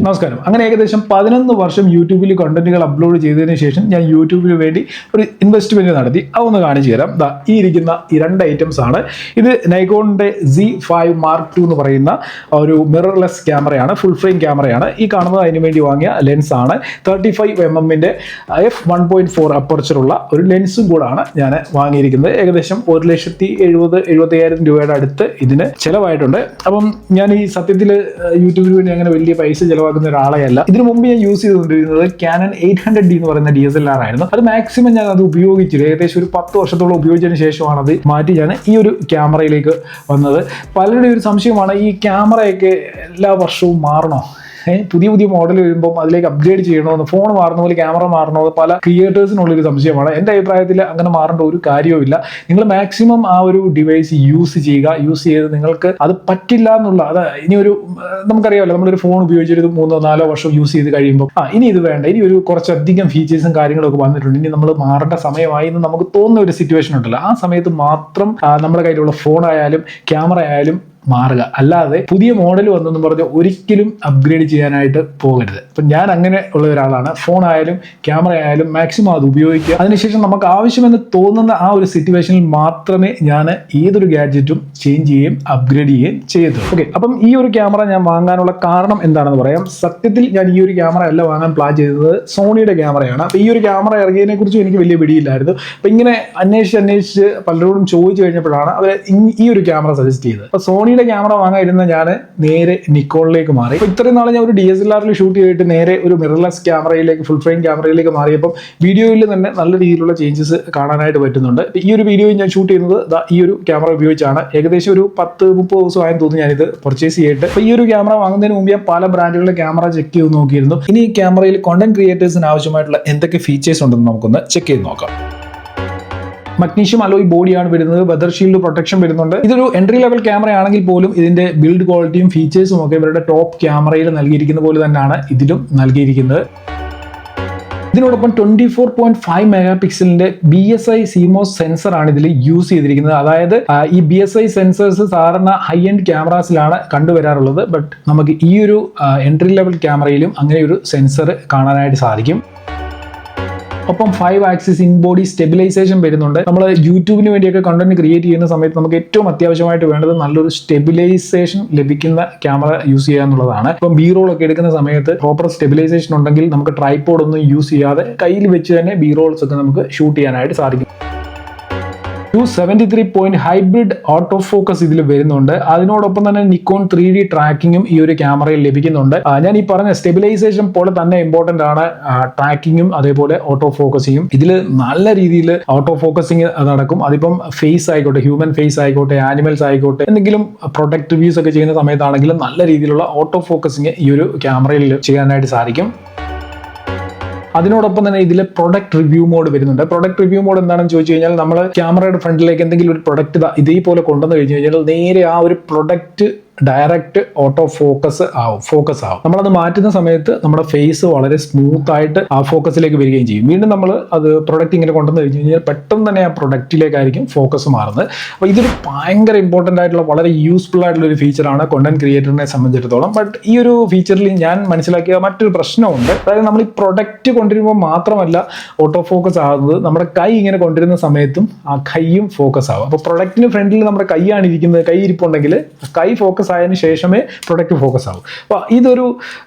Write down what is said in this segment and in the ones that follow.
നമസ്കാരം. അങ്ങനെ ഏകദേശം 11 വർഷം യൂട്യൂബിൽ കണ്ടന്റുകൾ അപ്ലോഡ് ചെയ്തതിനു ശേഷം ഞാൻ യൂട്യൂബിന് വേണ്ടി ഒരു ഇൻവെസ്റ്റ്മെന്റ് നടത്തി. അതൊന്ന് കാണിച്ചു തരാം. ഈ ഇരിക്കുന്ന ഈ രണ്ട് ഐറ്റംസ് ആണ്. ഇത് നൈക്കോണിന്റെ Z5 Mark II എന്ന് പറയുന്ന ഒരു മിറർലെസ് ക്യാമറയാണ്, ഫുൾ ഫ്രെയിം ക്യാമറയാണ്. ഈ കാണുന്നത് അതിന് വേണ്ടി വാങ്ങിയ ലെൻസ് ആണ്. 35mm f1.4 അപ്പർച്ചറുള്ള ഒരു ലെൻസും കൂടാണ് ഞാൻ വാങ്ങിയിരിക്കുന്നത്. ഏകദേശം 1,70,000-75,000 രൂപയുടെ അടുത്ത് ഇതിന് ചിലവായിട്ടുണ്ട്. അപ്പം ഞാൻ ഈ സത്യത്തിൽ യൂട്യൂബിന് വേണ്ടി അങ്ങനെ വലിയ പൈസ ചിലവാക്കുന്ന ഒരാളെയല്ല. ഇതിനു മുമ്പ് ഞാൻ യൂസ് ചെയ്തുകൊണ്ടിരുന്നത് Canon 800D എന്ന് പറയുന്ന DSLR ആയിരുന്നു. അത് മാക്സിമം ഞാൻ അത് ഉപയോഗിച്ചില്ല. ഏകദേശം ഒരു 10 വർഷത്തോളം ഉപയോഗിച്ചതിന് ശേഷമാണ് അത് മാറ്റി ഞാൻ ഈ ഒരു ക്യാമറയിലേക്ക് വന്നത്. പലരുടെയും ഒരു സംശയമാണ്, ഈ ക്യാമറയൊക്കെ എല്ലാ വർഷവും മാറണോ? പുതിയ പുതിയ മോഡൽ വരുമ്പോൾ അതിലേക്ക് അപ്ഗ്രേഡ് ചെയ്യണമെന്ന്, ഫോൺ മാറുന്ന പോലെ ക്യാമറ മാറണമെന്ന് പല ക്രിയേറ്റേഴ്സിനുള്ളൊരു സംശയമാണ്. എൻ്റെ അഭിപ്രായത്തിൽ അങ്ങനെ മാറേണ്ട ഒരു കാര്യവുമില്ല. നിങ്ങൾ മാക്സിമം ആ ഒരു ഡിവൈസ് യൂസ് ചെയ്യുക. യൂസ് ചെയ്ത് നിങ്ങൾക്ക് അത് പറ്റില്ല എന്നുള്ള, അത് ഇനി ഒരു നമുക്കറിയാമല്ലോ, നമ്മളൊരു ഫോൺ ഉപയോഗിച്ചൊരു 3-4 വർഷം യൂസ് ചെയ്ത് കഴിയുമ്പോൾ ഇനി ഇത് വേണ്ട, ഇനി ഒരു കുറച്ചധികം ഫീച്ചേഴ്സും കാര്യങ്ങളൊക്കെ വന്നിട്ടുണ്ട്, ഇനി നമ്മൾ മാറേണ്ട സമയമായി എന്ന് നമുക്ക് തോന്നുന്ന ഒരു സിറ്റുവേഷൻ ഉണ്ടല്ലോ. ആ സമയത്ത് മാത്രം നമ്മുടെ കയ്യിലുള്ള ഫോൺ ആയാലും ക്യാമറ ആയാലും മാറുക. അല്ലാതെ പുതിയ മോഡൽ വന്നെന്ന് പറഞ്ഞ് ഒരിക്കലും അപ്ഗ്രേഡ് ചെയ്യാനായിട്ട് പോകരുത്. അപ്പം ഞാൻ അങ്ങനെ ഉള്ള ഒരാളാണ്. ഫോൺ ആയാലും ക്യാമറ ആയാലും മാക്സിമം അത് ഉപയോഗിക്കുക. അതിനുശേഷം നമുക്ക് ആവശ്യമെന്ന് തോന്നുന്ന ആ ഒരു സിറ്റുവേഷനിൽ മാത്രമേ ഞാൻ ഏതൊരു ഗാഡ്ജറ്റും ചേഞ്ച് ചെയ്യുകയും അപ്ഗ്രേഡ് ചെയ്യുകയും ചെയ്യത്തുള്ളൂ. ഓക്കെ, അപ്പം ഈ ഒരു ക്യാമറ ഞാൻ വാങ്ങാനുള്ള കാരണം എന്താണെന്ന് പറയാം. സത്യത്തിൽ ഞാൻ ഈ ഒരു ക്യാമറ അല്ല വാങ്ങാൻ പ്ലാൻ ചെയ്തത്, സോണിയുടെ ക്യാമറയാണ്. അപ്പം ഈ ഒരു ക്യാമറ ഇറങ്ങിയതിനെ കുറിച്ച് എനിക്ക് വലിയ പിടിയില്ലായിരുന്നു. അപ്പം ഇങ്ങനെ അന്വേഷിച്ച് പലരോടും ചോദിച്ചു കഴിഞ്ഞപ്പോഴാണ് അവർ ഈ ഒരു ക്യാമറ സജസ്റ്റ് ചെയ്തത്. അപ്പോൾ സോണിയുടെ ക്യാമറ വാങ്ങാതിരുന്ന ഞാൻ നേരെ നിക്കോണിലേക്ക് മാറി. അപ്പോൾ ഇത്രയും നാളെ ഞാൻ ഒരു DSLR ഷൂട്ട് ചെയ്തിട്ട് നേരെ ഒരു മിറർലെസ് ക്യാമറയിലേക്ക്, ഫുൾ ഫ്രെയിം ക്യാമറയിലേക്ക് മാറിയപ്പോൾ വീഡിയോയിൽ തന്നെ നല്ല രീതിയിലുള്ള ചേഞ്ചസ് കാണാനായിട്ട് പറ്റുന്നുണ്ട്. ഈ ഒരു വീഡിയോ ഞാൻ ഷൂട്ട് ചെയ്യുന്നത് ഈ ഒരു ക്യാമറ ഉപയോഗിച്ചാണ്. ഏകദേശം ഒരു 10-30 ദിവസമായെന്ന് തോന്നി ഞാനിത് പർച്ചേസ് ചെയ്തിട്ട്. അപ്പോൾ ഈ ഒരു ക്യാമറ വാങ്ങുന്നതിന് മുമ്പ് ഞാൻ പല ബ്രാൻഡുകളുടെ ക്യാമറ ചെക്ക് ചെയ്ത് നോക്കിയിരുന്നു. ഇനി ഈ ക്യാമറയിൽ കോണ്ടന്റ് ക്രിയേറ്റേഴ്സിന് ആവശ്യമായിട്ടുള്ള എന്തൊക്കെ ഫീച്ചേഴ്സ് ഉണ്ടെന്ന് നമുക്കൊന്ന് ചെക്ക് ചെയ്ത് നോക്കാം. മഗ്നീഷ്യം അലോയ് ബോഡിയാണ് വരുന്നത്. വെതർ ഷീൽഡ് പ്രൊട്ടക്ഷൻ വരുന്നുണ്ട്. ഇതൊരു എൻട്രി ലെവൽ ക്യാമറ ആണെങ്കിൽ പോലും ഇതിന്റെ ബിൽഡ് ക്വാളിറ്റിയും ഫീച്ചേഴ്സും ഒക്കെ ഇവരുടെ ടോപ്പ് ക്യാമറയിൽ നൽകിയിരിക്കുന്ന പോലെ തന്നെയാണ് ഇതിലും നൽകിയിരിക്കുന്നത്. ഇതിനോടൊപ്പം 24.5 മെഗാപിക്സലിന്റെ BSI CMOS സെൻസർ ആണ് ഇതിൽ യൂസ് ചെയ്തിരിക്കുന്നത്. അതായത് ഈ BSI സെൻസേഴ്സ് സാധാരണ ഹൈ എൻഡ് ക്യാമറാസിലാണ് കണ്ടുവരാറുള്ളത്. ബട്ട് നമുക്ക് ഈ ഒരു എൻട്രി ലെവൽ ക്യാമറയിലും അങ്ങനെ ഒരു സെൻസർ കാണാനായിട്ട് സാധിക്കും. ഒപ്പം 5 ആക്സിസ് ഇൻ ബോഡി സ്റ്റെബിലൈസേഷൻ വരുന്നുണ്ട്. നമ്മൾ യൂട്യൂബിന് വേണ്ടിയൊക്കെ കണ്ടന്റ് ക്രിയേറ്റ് ചെയ്യുന്ന സമയത്ത് നമുക്ക് ഏറ്റവും അത്യാവശ്യമായിട്ട് വേണ്ടത് നല്ലൊരു സ്റ്റെബിലൈസേഷൻ ലഭിക്കുന്ന ക്യാമറ യൂസ് ചെയ്യുക എന്നുള്ളതാണ്. ഇപ്പം B-roll ഒക്കെ എടുക്കുന്ന സമയത്ത് പ്രോപ്പർ സ്റ്റെബിലൈസേഷൻ ഉണ്ടെങ്കിൽ നമുക്ക് ട്രൈപോഡ് ഒന്നും യൂസ് ചെയ്യാതെ കയ്യിൽ വെച്ച് തന്നെ B-rolls ഒക്കെ നമുക്ക് ഷൂട്ട് ചെയ്യാനായിട്ട് സാധിക്കും. 273 പോയിന്റ് ഹൈബ്രിഡ് ഓട്ടോ ഫോക്കസ് ഇതിൽ വരുന്നുണ്ട്. അതിനോടൊപ്പം തന്നെ നിക്കോൺ 3D ട്രാക്കിങ്ങും ഈ ഒരു ക്യാമറയിൽ ലഭിക്കുന്നുണ്ട്. ഞാൻ ഈ പറഞ്ഞ സ്റ്റെബിലൈസേഷൻ പോലെ തന്നെ ഇമ്പോർട്ടന്റ് ആണ് ട്രാക്കിങ്ങും അതേപോലെ ഓട്ടോ ഫോക്കസിങ്ങും. ഇതിൽ നല്ല രീതിയിൽ ഓട്ടോ ഫോക്കസിങ് നടക്കും. അതിപ്പം ഫേസ് ആയിക്കോട്ടെ, ഹ്യൂമൻ ഫേസ് ആയിക്കോട്ടെ, ആനിമൽസ് ആയിക്കോട്ടെ, എന്തെങ്കിലും പ്രൊഡക്റ്റ് റിവ്യൂസ് ഒക്കെ ചെയ്യുന്ന സമയത്താണെങ്കിലും നല്ല രീതിയിലുള്ള ഓട്ടോ ഫോക്കസിങ് ഈ ഒരു ക്യാമറയിൽ ചെയ്യാനായിട്ട് സാധിക്കും. അതിനോടൊപ്പം തന്നെ ഇതിൽ പ്രൊഡക്റ്റ് റിവ്യൂ മോഡ് വരുന്നുണ്ട്. പ്രൊഡക്റ്റ് റിവ്യൂ മോഡ് എന്താണെന്ന് ചോദിച്ചു കഴിഞ്ഞാൽ, നമ്മൾ ക്യാമറയുടെ ഫ്രണ്ടിലേക്ക് എന്തെങ്കിലും ഒരു പ്രൊഡക്റ്റ് ഇതേപോലെ കൊണ്ടുവന്ന് കഴിഞ്ഞു കഴിഞ്ഞാൽ നേരെ ആ ഒരു പ്രൊഡക്റ്റ് ഡയറക്റ്റ് ഓട്ടോ ഫോക്കസ് ആവും. നമ്മളത് മാറ്റുന്ന സമയത്ത് നമ്മുടെ ഫേസ് വളരെ സ്മൂത്ത് ആയിട്ട് ആ ഫോക്കസിലേക്ക് വരികയും ചെയ്യും. വീണ്ടും നമ്മൾ അത് പ്രൊഡക്റ്റ് ഇങ്ങനെ കൊണ്ടുവന്ന് കഴിഞ്ഞ് കഴിഞ്ഞാൽ പെട്ടെന്ന് തന്നെ ആ പ്രൊഡക്റ്റിലേക്കായിരിക്കും ഫോക്കസ് മാറുന്നത്. അപ്പോൾ ഇതൊരു ഭയങ്കര ഇമ്പോർട്ടൻ്റ് ആയിട്ടുള്ള വളരെ യൂസ്ഫുൾ ആയിട്ടുള്ള ഒരു ഫീച്ചറാണ് കോണ്ടന്റ് ക്രിയേറ്ററിനെ സംബന്ധിച്ചിടത്തോളം. ബട്ട് ഈ ഒരു ഫീച്ചറിൽ ഞാൻ മനസ്സിലാക്കിയ മറ്റൊരു പ്രശ്നമുണ്ട്. അതായത് നമ്മൾ ഈ പ്രൊഡക്റ്റ് കൊണ്ടുവരുമ്പോൾ മാത്രമല്ല ഓട്ടോ ഫോക്കസ് ആകുന്നത്, നമ്മുടെ കൈ ഇങ്ങനെ കൊണ്ടുവരുന്ന സമയത്തും ആ കൈയും ഫോക്കസ് ആവും. അപ്പോൾ പ്രൊഡക്റ്റിന് ഫ്രണ്ടിൽ നമ്മുടെ കൈയാണ് ഇരിക്കുന്നത്, കൈ ഇരിപ്പുണ്ടെങ്കിൽ കൈ ഫോക്കസ് ആയതിനു ശേഷമേ പ്രൊഡക്റ്റ് ഫോക്കസ് ആവും. അപ്പോൾ ഇതൊരു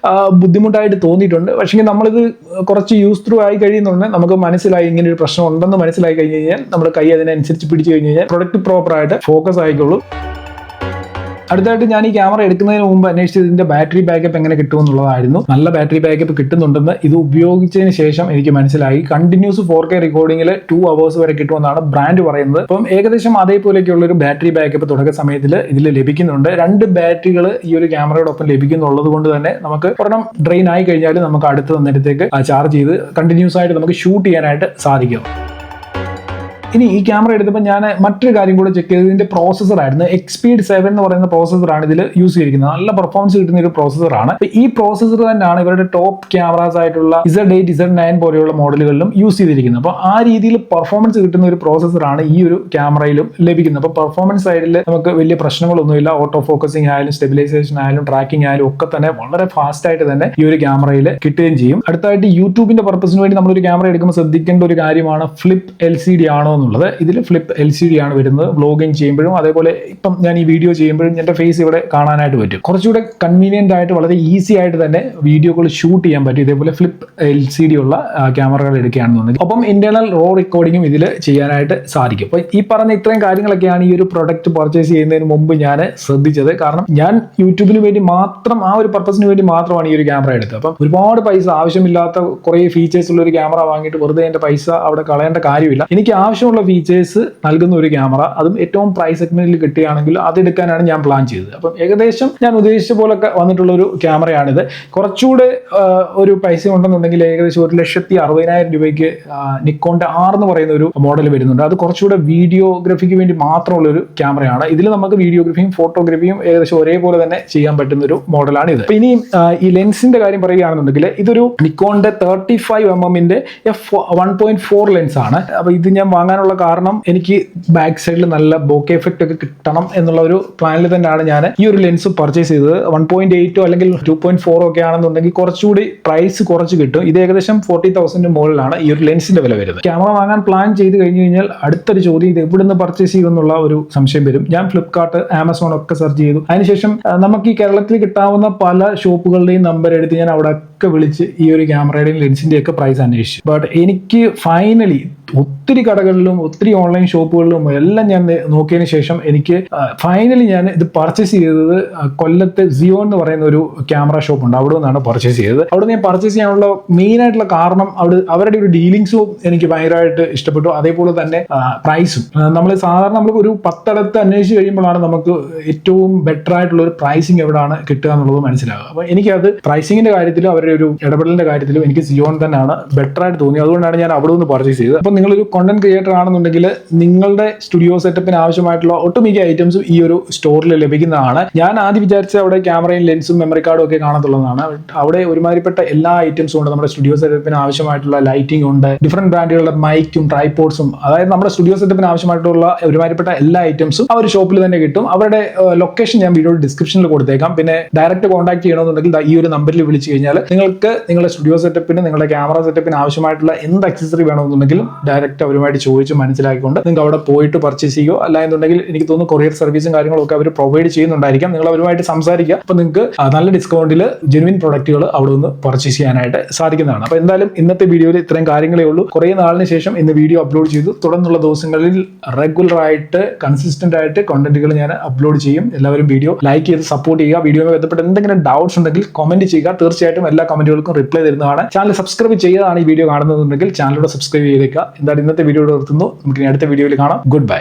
ബുദ്ധിമുട്ടായിട്ട് തോന്നിയിട്ടുണ്ട്. പക്ഷേ നമ്മളിത് കുറച്ച് യൂസ് ത്രൂ ആയി കഴിയുന്നുണ്ട്, നമുക്ക് മനസ്സിലായി ഇങ്ങനെ ഒരു പ്രശ്നം ഉണ്ടെന്ന് മനസ്സിലായി കഴിഞ്ഞ് കഴിഞ്ഞാൽ നമ്മുടെ കൈ അതിനനുസരിച്ച് പിടിച്ചു കഴിഞ്ഞ് കഴിഞ്ഞാൽ പ്രൊഡക്റ്റ് പ്രോപ്പറായിട്ട് ഫോക്കസ് ആയിക്കോളൂ. അടുത്തായിട്ട് ഞാൻ ഈ ക്യാമറ എടുക്കുന്നതിന് മുമ്പ് അന്വേഷിച്ചത് ഇതിന്റെ ബാറ്ററി ബാക്കപ്പ് എങ്ങനെ കിട്ടുമെന്നുള്ളതായിരുന്നു. നല്ല ബാറ്ററി ബാക്കപ്പ് കിട്ടുന്നുണ്ടെന്ന് ഇത് ഉപയോഗിച്ചതിന് ശേഷം എനിക്ക് മനസ്സിലായി. കണ്ടിന്യൂസ് 4K റെക്കോർഡിംഗിൽ 2 hours വരെ കിട്ടുമെന്നാണ് ബ്രാൻഡ് പറയുന്നത്. അപ്പം ഏകദേശം അതേപോലെയൊക്കെയുള്ള ഒരു ബാറ്ററി ബാക്കപ്പ് തുടക്ക സമയത്തിൽ ഇതിൽ ലഭിക്കുന്നുണ്ട്. 2 ബാറ്ററികൾ ഈ ഒരു ക്യാമറയോടൊപ്പം ലഭിക്കുന്നുള്ളത് കൊണ്ട് തന്നെ നമുക്ക് ഒരെണ്ണം ഡ്രെയിൻ ആയി കഴിഞ്ഞാൽ നമുക്ക് അടുത്ത് നേരത്തേക്ക് ചാർജ് ചെയ്ത് കണ്ടിന്യൂസ് ആയിട്ട് നമുക്ക് ഷൂട്ട് ചെയ്യാനായിട്ട് സാധിക്കും. ഇനി ഈ ക്യാമറ എടുത്തപ്പോൾ ഞാൻ മറ്റൊരു കാര്യം കൂടെ ചെക്ക് ചെയ്തത് ഇതിന്റെ പ്രോസസർ ആയിരുന്നു. എക്സ്പീഡ് 7 എന്ന് പറയുന്ന പ്രോസസറാണ് ഇതിൽ യൂസ് ചെയ്തിരിക്കുന്നത്. നല്ല പെർഫോമൻസ് കിട്ടുന്ന ഒരു പ്രോസസറാണ്. ഈ പ്രോസസർ തന്നെയാണ് ഇവരുടെ ടോപ്പ് ക്യാമറാസ് ആയിട്ടുള്ള Z8, Z9 പോലെയുള്ള മോഡലുകളിലും യൂസ് ചെയ്തിരിക്കുന്നത്. അപ്പോൾ ആ രീതിയിൽ പെർഫോമൻസ് കിട്ടുന്ന ഒരു പ്രോസസറാണ് ഈ ഒരു ക്യാമറയിലും ലഭിക്കുന്നത്. അപ്പോൾ പെർഫോമൻസ് സൈഡിൽ നമുക്ക് വലിയ പ്രശ്നങ്ങളൊന്നുമില്ല. ഓട്ടോ ഫോക്കസിംഗ് ആയാലും സ്റ്റെബിലൈസേഷൻ ആയാലും ട്രാക്കിംഗ് ആയാലും ഒക്കെ തന്നെ വളരെ ഫാസ്റ്റ് ആയിട്ട് തന്നെ ഈ ഒരു ക്യാമറയിൽ കിട്ടുകയും ചെയ്യും. അടുത്തായിട്ട് യൂട്യൂബിന്റെ പർപ്പസിന് വേണ്ടി നമ്മളൊരു ക്യാമറ എടുക്കുമ്പോൾ ശ്രദ്ധിക്കേണ്ട ഒരു കാര്യമാണ് ഫ്ലിപ്പ് LCD ആണോ എന്നുള്ളത്. ഇതിൽ ഫ്ലിപ്പ് LCD ആണ് വരുന്നത്. വ്ലോഗിങ് ചെയ്യുമ്പോഴും അതേപോലെ ഇപ്പം ഞാൻ ഈ വീഡിയോ ചെയ്യുമ്പോഴും എന്റെ ഫേസ് ഇവിടെ കാണാനായിട്ട് പറ്റും. കുറച്ചുകൂടെ കൺവീനിയന്റ് ആയിട്ട് വളരെ ഈസി ആയിട്ട് തന്നെ വീഡിയോകൾ ഷൂട്ട് ചെയ്യാൻ പറ്റും ഇതേപോലെ ഫ്ലിപ്പ് LCD ഉള്ള ക്യാമറകൾ എടുക്കുകയാണെന്നുണ്ടെങ്കിൽ. ഒപ്പം ഇന്റേണൽ റോ റെക്കോർഡിങ്ങും ഇതിൽ ചെയ്യാനായിട്ട് സാധിക്കും. അപ്പോൾ ഈ പറഞ്ഞ ഇത്രയും കാര്യങ്ങളൊക്കെയാണ് ഈ ഒരു പ്രൊഡക്റ്റ് പർച്ചേസ് ചെയ്യുന്നതിന് മുമ്പ് ഞാൻ ശ്രദ്ധിച്ചത്. കാരണം ഞാൻ യൂട്യൂബിന് വേണ്ടി മാത്രം ആ ഒരു പർപ്പസിന് വേണ്ടി മാത്രമാണ് ഈ ഒരു ക്യാമറ എടുത്തത്. അപ്പം ഒരുപാട് പൈസ ആവശ്യമില്ലാത്ത കുറേ ഫീച്ചേഴ്സ് ഉള്ള ഒരു ക്യാമറ വാങ്ങിയിട്ട് വെറുതെ എൻ്റെ പൈസ അവിടെ കളയേണ്ട കാര്യമില്ല. എനിക്ക് ആവശ്യമുള്ള ഫീച്ചേഴ്സ് നൽകുന്ന ഒരു ക്യാമറ, അതും ഏറ്റവും പ്രൈസ് സെഗ്മെന്റിൽ കിട്ടുകയാണെങ്കിൽ അതെടുക്കാനാണ് ഞാൻ പ്ലാൻ ചെയ്തത്. അപ്പം ഏകദേശം ഞാൻ ഉദ്ദേശിച്ച പോലൊക്കെ വന്നിട്ടുള്ള ഒരു ക്യാമറയാണിത്. കുറച്ചുകൂടെ ഒരു പൈസ ഉണ്ടെന്നുണ്ടെങ്കിൽ ഏകദേശം 1,60,000 രൂപയ്ക്ക് നിക്കോണിന്റെ R എന്ന് പറയുന്ന ഒരു മോഡൽ വരുന്നുണ്ട്. അത് കുറച്ചുകൂടെ വീഡിയോഗ്രഫിക്ക് വേണ്ടി മാത്രമുള്ള ഒരു ക്യാമറയാണ്. ഇതിൽ നമുക്ക് വീഡിയോഗ്രഫിയും ഫോട്ടോഗ്രഫിയും ഏകദേശം ഒരേപോലെ തന്നെ ചെയ്യാൻ പറ്റുന്ന ഒരു മോഡലാണ് ഇത്. ഇനി ഈ ലെൻസിന്റെ കാര്യം പറയുകയാണെന്നുണ്ടെങ്കിൽ ഇതൊരു നിക്കോണിന്റെ 35mm f1.4 ലെൻസ് ആണ്. അപ്പൊ ഇത് ഞാൻ വാങ്ങാനുള്ള കാരണം എനിക്ക് ബാക്ക് സൈഡിൽ നല്ല ബോക്കെ എഫക്റ്റ് ഒക്കെ കിട്ടണം എന്നുള്ള ഒരു പ്ലാനിൽ തന്നെയാണ് ഞാൻ ഈ ഒരു ലെൻസ് പർച്ചേസ് ചെയ്തത്. 1.8 അല്ലെങ്കിൽ 2.4 ഒക്കെ ആണെന്നുണ്ടെങ്കിൽ കുറച്ചുകൂടി പ്രൈസ് കുറച്ച് കിട്ടും. ഇത് ഏകദേശം 40,000 മുകളിലാണ് ഈ ഒരു ലെൻസിന്റെ വില വരുന്നത്. ക്യാമറ വാങ്ങാൻ പ്ലാൻ ചെയ്ത് കഴിഞ്ഞു കഴിഞ്ഞാൽ അടുത്തൊരു ചോദ്യം, ഇത് എവിടുന്ന് പർച്ചേസ് ചെയ്യുമെന്നുള്ള ഒരു സംശയം വരും. ഞാൻ ഫ്ലിപ്കാർട്ട്, ആമസോൺ ഒക്കെ സെർച്ച് ചെയ്തു. അതിനുശേഷം നമുക്ക് ഈ കേരളത്തിൽ കിട്ടാവുന്ന പല ഷോപ്പുകളുടെയും നമ്പർ എടുത്ത് ഞാൻ അവിടെ ഒക്കെ വിളിച്ച് ഈ ഒരു ക്യാമറയുടെയും ലെൻസിന്റെയും ഒക്കെ പ്രൈസ് അന്വേഷിച്ചു. ബട്ട് എനിക്ക് ഫൈനലി ഒത്തിരി കടകളിലും ഒത്തിരി ഓൺലൈൻ ഷോപ്പുകളിലും എല്ലാം ഞാൻ നോക്കിയതിന് ശേഷം എനിക്ക് ഫൈനലി ഞാൻ ഇത് പർച്ചേസ് ചെയ്തത് കൊല്ലത്ത് സിയോ എന്ന് പറയുന്ന ഒരു ക്യാമറ ഷോപ്പ് ഉണ്ട്. അവിടെ നിന്നാണ് പർച്ചേസ് ചെയ്തത്. അവിടെ ഞാൻ പർച്ചേസ് ചെയ്യാനുള്ള മെയിൻ ആയിട്ടുള്ള കാരണം അവരുടെ ഒരു ഡീലിങ്സും എനിക്ക് ഭയങ്കരമായിട്ട് ഇഷ്ടപ്പെട്ടു. അതേപോലെ തന്നെ പ്രൈസും. നമ്മൾ ഒരു 10 ഇടത്ത് അന്വേഷിച്ച് കഴിയുമ്പോഴാണ് നമുക്ക് ഏറ്റവും ബെറ്റർ ആയിട്ടുള്ള ഒരു പ്രൈസിങ് എവിടെയാണ് കിട്ടുക എന്നുള്ളത് മനസ്സിലാകുക. അപ്പൊ എനിക്കത് പ്രൈസിങ്ങിന്റെ കാര്യത്തിലും അവരുടെ ഒരു ഇടപെടലിന്റെ കാര്യത്തിലും എനിക്ക് സിയോൺ തന്നെയാണ് ബെറ്റർ ആയിട്ട് തോന്നിയത്. അതുകൊണ്ടാണ് ഞാൻ അവിടെ നിന്ന് പർച്ചേസ് ചെയ്തത്. അപ്പൊ നിങ്ങളൊരു കോണ്ടന്റ് ക്രിയേറ്റർ ആണെന്നുണ്ടെങ്കിൽ നിങ്ങളുടെ സ്റ്റുഡിയോ സെറ്റപ്പിന് ആവശ്യമായിട്ടുള്ള ഒട്ടുമിക്ക ഐറ്റംസും ഈ ഒരു സ്റ്റോറിൽ ലഭിക്കുന്നതാണ്. ഞാൻ ആദ്യം വിചാരിച്ച അവിടെ ക്യാമറയും ലെൻസും മെമ്മറി കാർഡും ഒക്കെ കാണത്തുള്ളതാണ്. അവിടെ ഒരുമാതിരിപ്പെട്ട എല്ലാ ഐറ്റംസും ഉണ്ട്. നമ്മുടെ സ്റ്റുഡിയോ സെറ്റപ്പിന് ആവശ്യമായിട്ടുള്ള ലൈറ്റിംഗ് ഉണ്ട്, ഡിഫറെന്റ് ബ്രാൻഡുകളുടെ മൈക്കും ട്രൈപോഡ്സും, അതായത് നമ്മുടെ സ്റ്റുഡിയോ സെറ്റപ്പിന് ആവശ്യമായിട്ടുള്ള ഒരുമാതിരിപ്പെട്ട എല്ലാ ഐറ്റംസും ആ ഒരു ഷോപ്പിൽ തന്നെ കിട്ടും. അവരുടെ ലൊക്കേഷൻ ഞാൻ വീഡിയോ ഡിസ്ക്രിപ്ഷനിൽ കൊടുത്തേക്കാം. പിന്നെ ഡയറക്റ്റ് കോൺടാക്ട് ചെയ്യണമെന്നുണ്ടെങ്കിൽ ഈ ഒരു നമ്പറിൽ വിളിച്ചു കഴിഞ്ഞാൽ നിങ്ങൾക്ക് നിങ്ങളുടെ സ്റ്റുഡിയോ സെറ്റപ്പിന്, നിങ്ങളുടെ ക്യാമറ സെറ്റപ്പിന് ആവശ്യമായിട്ടുള്ള എന്ത് അക്സസറി വേണമെന്നുണ്ടെങ്കിലും ഡയറക്റ്റ് അവരുമായിട്ട് ചോദിച്ച് മനസ്സിലാക്കിക്കൊണ്ട് നിങ്ങൾക്ക് അവിടെ പോയിട്ട് പർച്ചേസ് ചെയ്യുകയോ അല്ല എന്നുണ്ടെങ്കിൽ എനിക്ക് തോന്നുന്നു കൊറിയർ സർവീസും കാര്യങ്ങളും ഒക്കെ അവർ പ്രൊവൈഡ് ചെയ്യുന്നുണ്ടായിരിക്കാം. നിങ്ങൾ അവരുമായിട്ട് സംസാരിക്കുക. അപ്പോൾ നിങ്ങൾക്ക് നല്ല ഡിസ്കൗണ്ടിൽ ജെനുവിൻ പ്രൊഡക്റ്റുകൾ അവിടെ നിന്ന് പർച്ചേസ് ചെയ്യാനായിട്ട് സാധിക്കുന്നതാണ്. അപ്പോൾ എന്തായാലും ഇന്നത്തെ വീഡിയോയിൽ ഇത്രയും കാര്യങ്ങളേ ഉള്ളൂ. കുറേ നാളിന് ശേഷം ഇന്ന് വീഡിയോ അപ്ലോഡ് ചെയ്തു. തുടർന്നുള്ള ദിവസങ്ങളിൽ റെഗുലർ ആയിട്ട് കൺസിസ്റ്റന്റ് ആയിട്ട് കണ്ടന്റുകൾ ഞാൻ അപ്ലോഡ് ചെയ്യും. എല്ലാവരും വീഡിയോ ലൈക്ക് ചെയ്ത് സപ്പോർട്ട് ചെയ്യുക. വീഡിയോയുമായി ബന്ധപ്പെട്ട് എന്തെങ്കിലും ഡൗട്ട്സ് ഉണ്ടെങ്കിൽ കമന്റ് ചെയ്യുക. തീർച്ചയായിട്ടും എല്ലാ കമന്റുകൾക്കും റിപ്ലൈ തരുന്നതാണ്. ചാനൽ സബ്സ്ക്രൈബ് ചെയ്താണ് ഈ വീഡിയോ കാണുന്നതെന്നുണ്ടെങ്കിൽ ചാനലിലൂടെ സബ്സ്ക്രൈബ് ചെയ്തേക്കുക. എന്തായാലും ഇന്നത്തെ വീഡിയോ നിർത്തുന്നു. നമുക്ക് അടുത്ത വീഡിയോയിൽ കാണാം. Good bye.